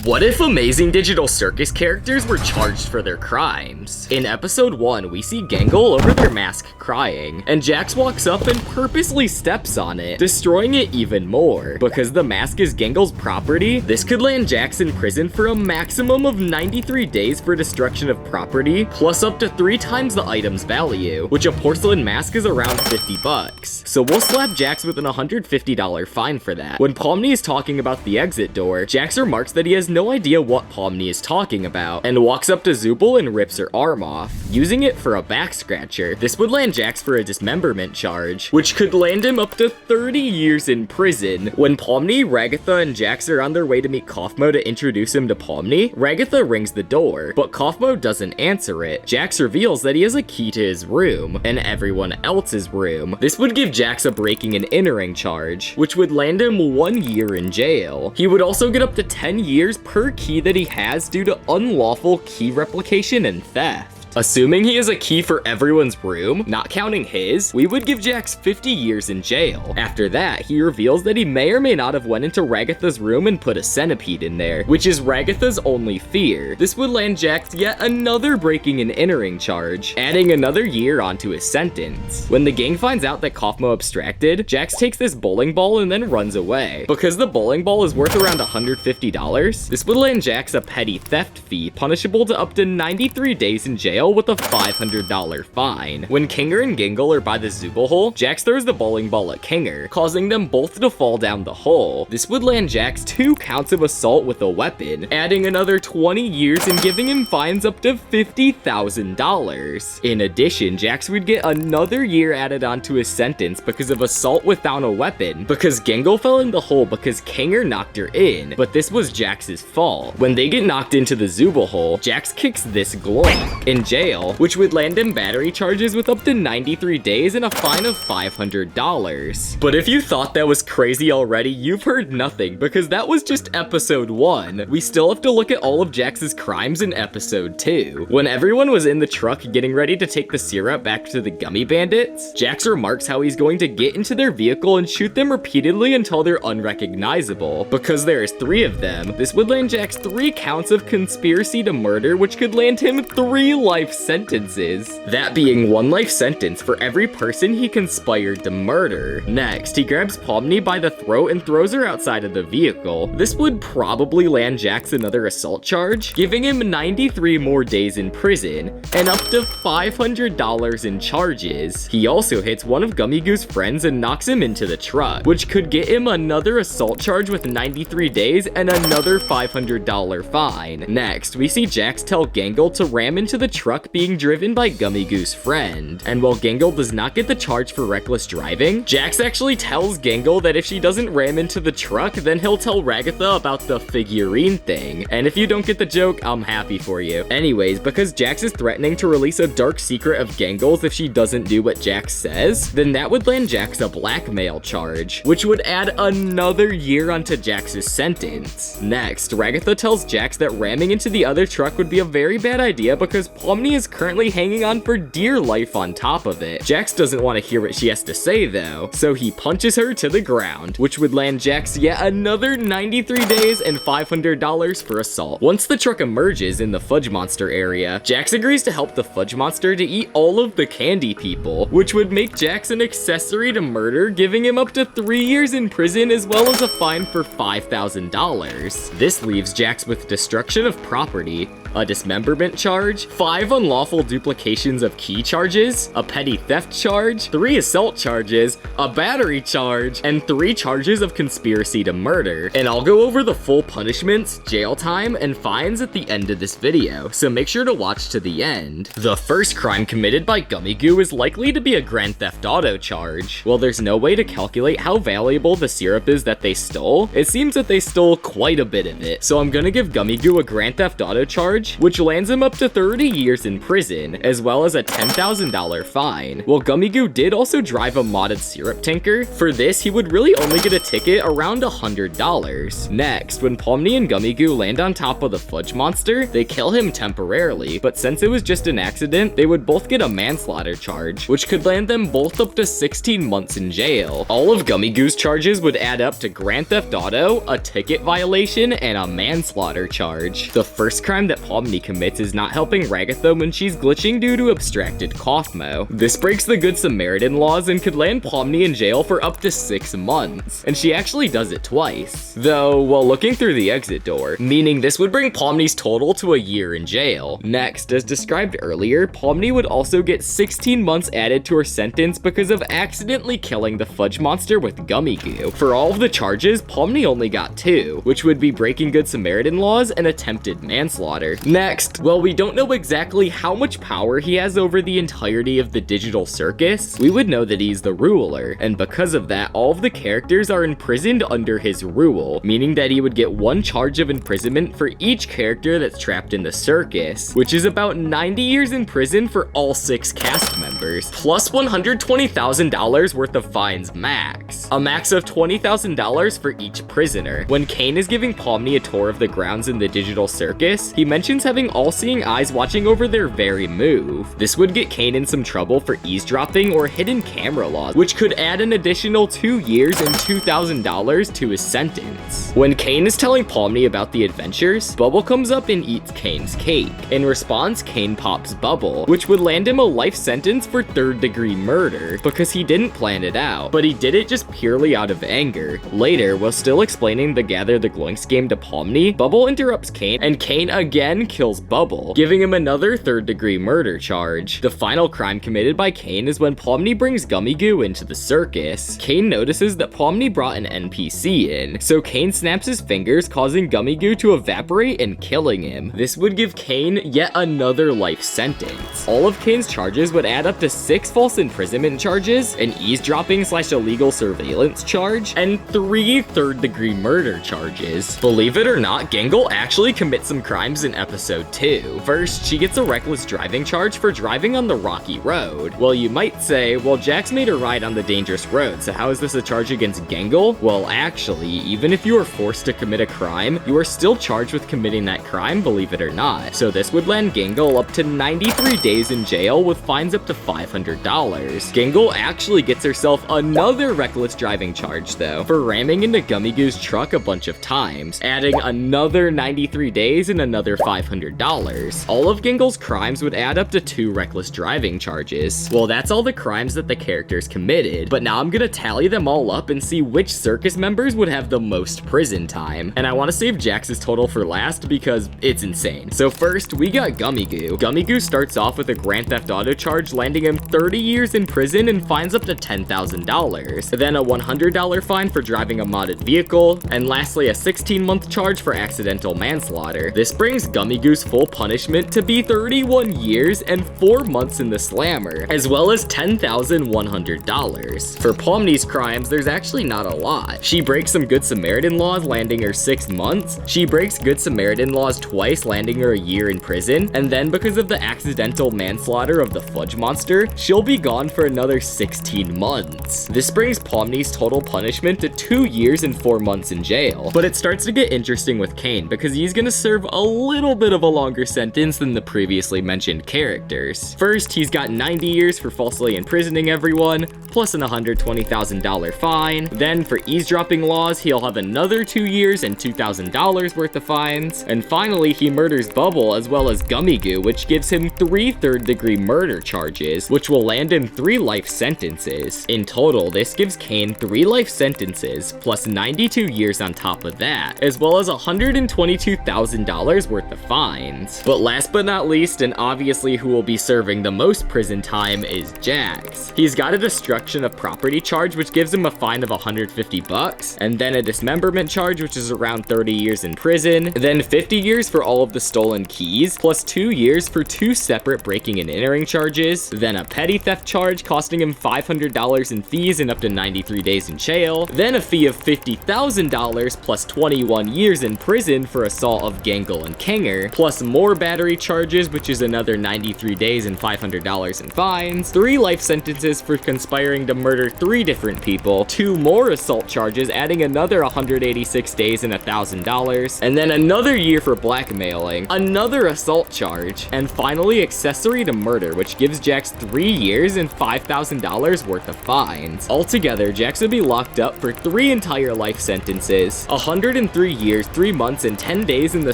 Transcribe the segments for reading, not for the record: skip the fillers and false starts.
What if amazing digital circus characters were charged for their crimes? In episode 1, we see Gangle over their mask crying, and Jax walks up and purposely steps on it, destroying it even more. Because the mask is Gangle's property, this could land Jax in prison for a maximum of 93 days for destruction of property, plus up to 3 times the item's value, which a porcelain mask is around 50 bucks. So we'll slap Jax with an $150 fine for that. When Pomni is talking about the exit door, Jax remarks that he has no idea what Pomni is talking about, and walks up to Zooble and rips her arm off, using it for a back scratcher. This would land Jax for a dismemberment charge, which could land him up to 30 years in prison. When Pomni, Ragatha, and Jax are on their way to meet Kaufmo to introduce him to Pomni, Ragatha rings the door, but Kaufmo doesn't answer it. Jax reveals that he has a key to his room, and everyone else's room. This would give Jax a breaking and entering charge, which would land him 1 year in jail. He would also get up to 10 years per key that he has due to unlawful key replication and theft. Assuming he has a key for everyone's room, not counting his, we would give Jax 50 years in jail. After that, he reveals that he may or may not have went into Ragatha's room and put a centipede in there, which is Ragatha's only fear. This would land Jax yet another breaking and entering charge, adding another year onto his sentence. When the gang finds out that Kaufmo abstracted, Jax takes this bowling ball and then runs away. Because the bowling ball is worth around $150, this would land Jax a petty theft fee, punishable to up to 93 days in jail with a $500 fine. When Kinger and Gangle are by the Zooble hole, Jax throws the bowling ball at Kinger, causing them both to fall down the hole. This would land Jax 2 counts of assault with a weapon, adding another 20 years and giving him fines up to $50,000. In addition, Jax would get another year added onto his sentence because of assault without a weapon, because Gangle fell in the hole because Kinger knocked her in, but this was Jax's fault. When they get knocked into the Zooble hole, Jax kicks this gloink in jail, which would land him battery charges with up to 93 days and a fine of $500. But if you thought that was crazy already, you've heard nothing, because that was just episode 1. We still have to look at all of Jax's crimes in episode 2. When everyone was in the truck getting ready to take the syrup back to the gummy bandits, Jax remarks how he's going to get into their vehicle and shoot them repeatedly until they're unrecognizable. Because there is 3 of them, this would land Jax 3 counts of conspiracy to murder, which could land him 3 life sentences. That being 1 life sentence for every person he conspired to murder. Next, he grabs Pomni by the throat and throws her outside of the vehicle. This would probably land Jax another assault charge, giving him 93 more days in prison and up to $500 in charges. He also hits one of Gummigoo's friends and knocks him into the truck, which could get him another assault charge with 93 days and another $500 fine. Next, we see Jax tell Gangle to ram into the truck being driven by Gummigoo's friend. And while Gangle does not get the charge for reckless driving, Jax actually tells Gangle that if she doesn't ram into the truck, then he'll tell Ragatha about the figurine thing. And if you don't get the joke, I'm happy for you. Anyways, because Jax is threatening to release a dark secret of Gangle's if she doesn't do what Jax says, then that would land Jax a blackmail charge, which would add another year onto Jax's sentence. Next, Ragatha tells Jax that ramming into the other truck would be a very bad idea because Pomni is currently hanging on for dear life on top of it. Jax doesn't want to hear what she has to say though, so he punches her to the ground, which would land Jax yet another 93 days and $500 for assault. Once the truck emerges in the Fudge Monster area, Jax agrees to help the Fudge Monster to eat all of the candy people, which would make Jax an accessory to murder, giving him up to 3 years in prison as well as a fine for $5,000. This leaves Jax with destruction of property, a dismemberment charge, 5 unlawful duplications of key charges, a petty theft charge, 3 assault charges, a battery charge, and 3 charges of conspiracy to murder. And I'll go over the full punishments, jail time, and fines at the end of this video, so make sure to watch to the end. The first crime committed by Gummigoo is likely to be a Grand Theft Auto charge. While there's no way to calculate how valuable the syrup is that they stole, it seems that they stole quite a bit of it, so I'm gonna give Gummigoo a Grand Theft Auto charge charge, which lands him up to 30 years in prison, as well as a $10,000 fine. Well, Gummigoo did also drive a modded syrup tanker. For this, he would really only get a ticket around $100. Next, when Pomni and Gummigoo land on top of the fudge monster, they kill him temporarily, but since it was just an accident, they would both get a manslaughter charge, which could land them both up to 16 months in jail. All of Gummigoo's charges would add up to Grand Theft Auto, a ticket violation, and a manslaughter charge. The first crime that Pomni commits is not helping Ragatha when she's glitching due to abstracted Kaufmo. This breaks the Good Samaritan laws and could land Pomni in jail for up to 6 months, and she actually does it twice, though while looking through the exit door, meaning this would bring Pomni's total to a year in jail. Next, as described earlier, Pomni would also get 16 months added to her sentence because of accidentally killing the fudge monster with Gummigoo. For all of the charges, Pomni only got 2, which would be breaking Good Samaritan laws and attempted manslaughter. Next, while we don't know exactly how much power he has over the entirety of the digital circus, we would know that he's the ruler, and because of that, all of the characters are imprisoned under his rule, meaning that he would get 1 charge of imprisonment for each character that's trapped in the circus, which is about 90 years in prison for all 6 cast members, plus $120,000 worth of fines max. A max of $20,000 for each prisoner. When Caine is giving Pomni a tour of the grounds in the digital circus, he mentions having all-seeing eyes watching over their very move. This would get Caine in some trouble for eavesdropping or hidden camera laws, which could add an additional 2 years and $2,000 to his sentence. When Caine is telling Pomni about the adventures, Bubble comes up and eats Caine's cake. In response, Caine pops Bubble, which would land him a life sentence for 3rd-degree murder, because he didn't plan it out, but he did it just purely out of anger. Later, while still explaining the Gather the Gloinks game to Pomni, Bubble interrupts Caine, and Caine again kills Bubble, giving him another 3rd-degree murder charge. The final crime committed by Caine is when Pomni brings Gummigoo into the circus. Caine notices that Pomni brought an NPC in, so Caine snaps his fingers, causing Gummigoo to evaporate and killing him. This would give Caine yet another life sentence. All of Caine's charges would add up to 6 false imprisonment charges, an eavesdropping/illegal surveillance charge, and 3 3rd-degree murder charges. Believe it or not, Gangle actually commits some crimes in episode 2. First, she gets a reckless driving charge for driving on the rocky road. Well, you might say, well, Jax made her ride on the dangerous road, so how is this a charge against Gangle? Well, actually, even if you are forced to commit a crime, you are still charged with committing that crime, believe it or not. So this would land Gangle up to 93 days in jail with fines up to $500. Gangle actually gets herself another reckless driving charge though, for ramming into Gummigoo's truck a bunch of times, adding another 93 days and another $500. All of Gangle's crimes would add up to 2 reckless driving charges. Well, that's all the crimes that the characters committed, but now I'm gonna tally them all up and see which circus members would have the most prison time. And I want to save Jax's total for last because it's insane. So first, we got Gummigoo. Gummigoo starts off with a Grand Theft Auto charge, landing him 30 years in prison and fines up to $10,000. Then a $100 fine for driving a modded vehicle, and lastly a 16-month charge for accidental manslaughter. This brings Gummigoo's full punishment to be 31 years and 4 months in the slammer, as well as $10,100. For Pomni's crimes, there's actually not a lot. She breaks some Good Samaritan laws, landing her 6 months. She breaks Good Samaritan laws twice, landing her a year in prison, and then because of the accidental manslaughter of the fudge monster, she'll be gone for another 16 months. This brings Pomni's total punishment to 2 years and 4 months in jail. But it starts to get interesting with Caine, because he's gonna serve a little bit of a longer sentence than the previously mentioned characters. First, he's got 90 years for falsely imprisoning everyone, plus an $120,000 fine. Then for eavesdropping laws, he'll have another 2 years and $2,000 worth of fines. And finally, he murders Bubble as well as Gummigoo, which gives him 3 3rd-degree murder charges, which will land him 3 life sentences. In total, this gives Caine 3 life sentences, plus 92 years on top of that, as well as $122,000 worth of fines. But last but not least, and obviously who will be serving the most prison time, is Jax. He's got a destruction of property charge, which gives him a fine of $150, and then a dismemberment charge, which is around 30 years in prison, then 50 years for all of the stolen keys, plus 2 years for 2 separate breaking and entering charges, then a petty theft charge costing him $500 in fees and up to 93 days in jail, then a fee of $50,000 plus 21 years in prison for assault of Gangle and Caine Slinger, plus more battery charges, which is another 93 days and $500 in fines, 3 life sentences for conspiring to murder 3 different people, 2 more assault charges, adding another 186 days and $1,000, and then another year for blackmailing, another assault charge, and finally accessory to murder, which gives Jax 3 years and $5,000 worth of fines. Altogether, Jax would be locked up for 3 entire life sentences, 103 years, 3 months, and 10 days in the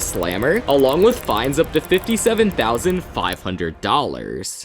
slammer, along with fines up to $57,500.